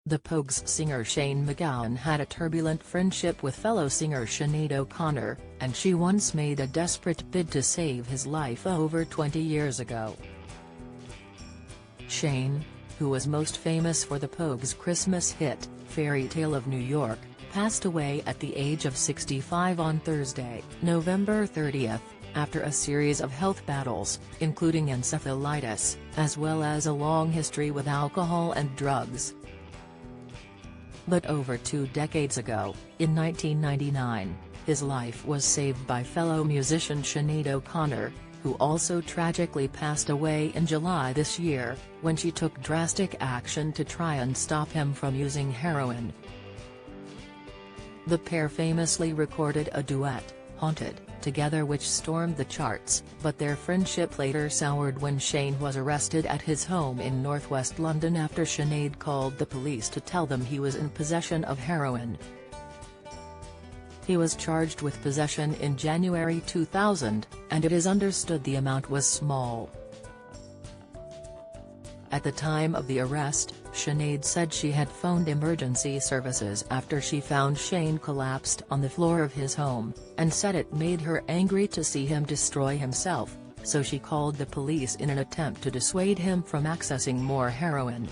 The Pogues singer Shane MacGowan had a turbulent friendship with fellow singer Sinead O'Connor, and she once made a desperate bid to save his life over 20 years ago. Shane, who was most famous for the Pogues' Christmas hit, Fairy Tale of New York, passed away at the age of 65 on Thursday, November 30, after a series of health battles, including encephalitis, as well as a long history with alcohol and drugs. But over 2 decades ago, in 1999, his life was saved by fellow musician Sinead O'Connor, who also tragically passed away in July this year, when she took drastic action to try and stop him from using heroin. The pair famously recorded a duet, Haunted, together, which stormed the charts, but their friendship later soured when Shane was arrested at his home in northwest London after Sinead called the police to tell them he was in possession of heroin. He was charged with possession in January 2000, and it is understood the amount was small. At the time of the arrest, Sinead said she had phoned emergency services after she found Shane collapsed on the floor of his home, and said it made her angry to see him destroy himself, so she called the police in an attempt to dissuade him from accessing more heroin.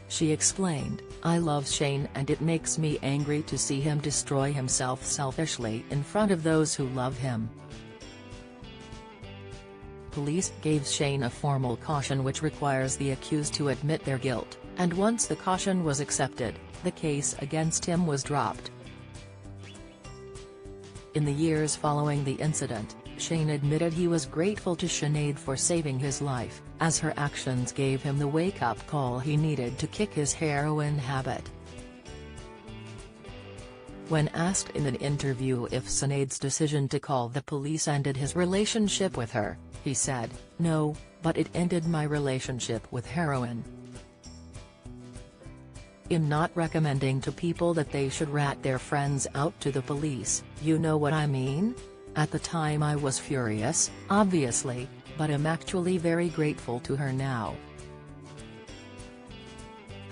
She explained, "I love Shane and it makes me angry to see him destroy himself selfishly in front of those who love him." Police gave Shane a formal caution which requires the accused to admit their guilt, and once the caution was accepted, the case against him was dropped. In the years following the incident, Shane admitted he was grateful to Sinead for saving his life, as her actions gave him the wake-up call he needed to kick his heroin habit. When asked in an interview if Sinead's decision to call the police ended his relationship with her, he said, "No, but it ended my relationship with heroin. I'm not recommending to people that they should rat their friends out to the police, you know what I mean? At the time I was furious, obviously, but I'm actually very grateful to her now."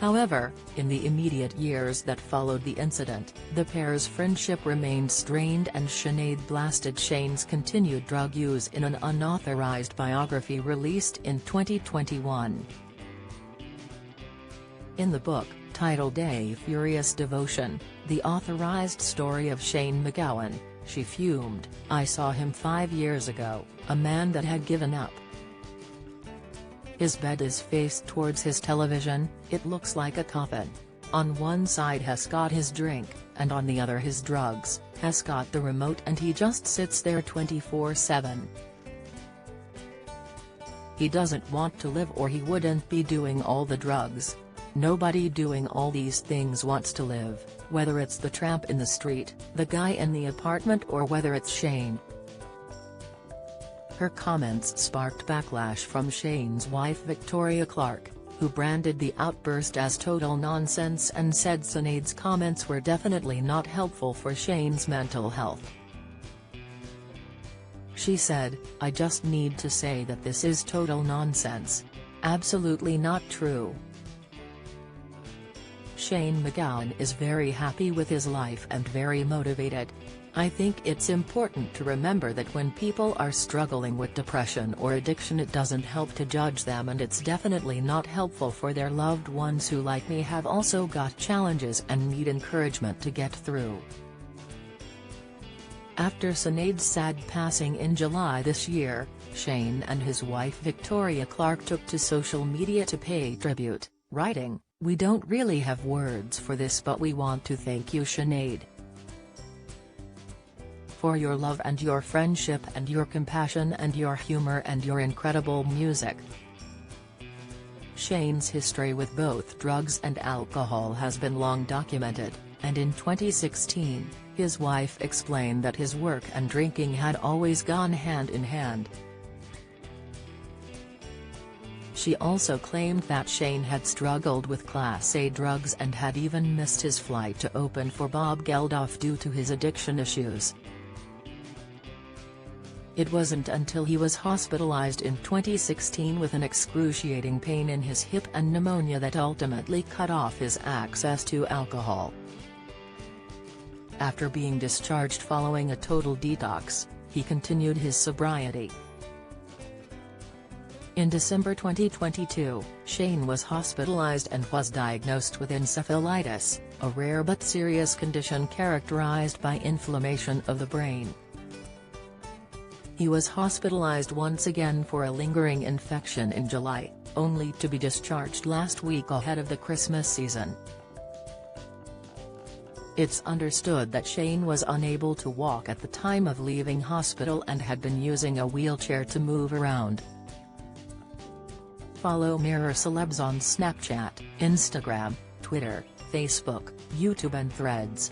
However, in the immediate years that followed the incident, the pair's friendship remained strained and Sinead blasted Shane's continued drug use in an unauthorized biography released in 2021. In the book, titled A Furious Devotion, the authorized story of Shane MacGowan, she fumed, "I saw him 5 years ago, a man that had given up. His bed is faced towards his television, it looks like a coffin. On one side has got his drink, and on the other his drugs, has got the remote, and he just sits there 24/7. He doesn't want to live or he wouldn't be doing all the drugs. Nobody doing all these things wants to live, whether it's the tramp in the street, the guy in the apartment, or whether it's Shane." Her comments sparked backlash from Shane's wife Victoria Clark, who branded the outburst as total nonsense and said Sinead's comments were definitely not helpful for Shane's mental health. She said, "I just need to say that this is total nonsense. Absolutely not true. Shane MacGowan is very happy with his life and very motivated. I think it's important to remember that when people are struggling with depression or addiction, it doesn't help to judge them, and it's definitely not helpful for their loved ones who, like me, have also got challenges and need encouragement to get through." After Sinead's sad passing in July this year, Shane and his wife Victoria Clark took to social media to pay tribute, writing, "We don't really have words for this, but we want to thank you, Sinead, for your love and your friendship and your compassion and your humor and your incredible music." Shane's history with both drugs and alcohol has been long documented, and in 2016, his wife explained that his work and drinking had always gone hand in hand. She also claimed that Shane had struggled with Class A drugs and had even missed his flight to open for Bob Geldof due to his addiction issues. It wasn't until he was hospitalized in 2016 with an excruciating pain in his hip and pneumonia that ultimately cut off his access to alcohol. After being discharged following a total detox, he continued his sobriety. In December 2022, Shane was hospitalized and was diagnosed with encephalitis, a rare but serious condition characterized by inflammation of the brain. He was hospitalized once again for a lingering infection in July, only to be discharged last week ahead of the Christmas season. It's understood that Shane was unable to walk at the time of leaving hospital and had been using a wheelchair to move around. Follow Mirror Celebs on Snapchat, Instagram, Twitter, Facebook, YouTube and Threads.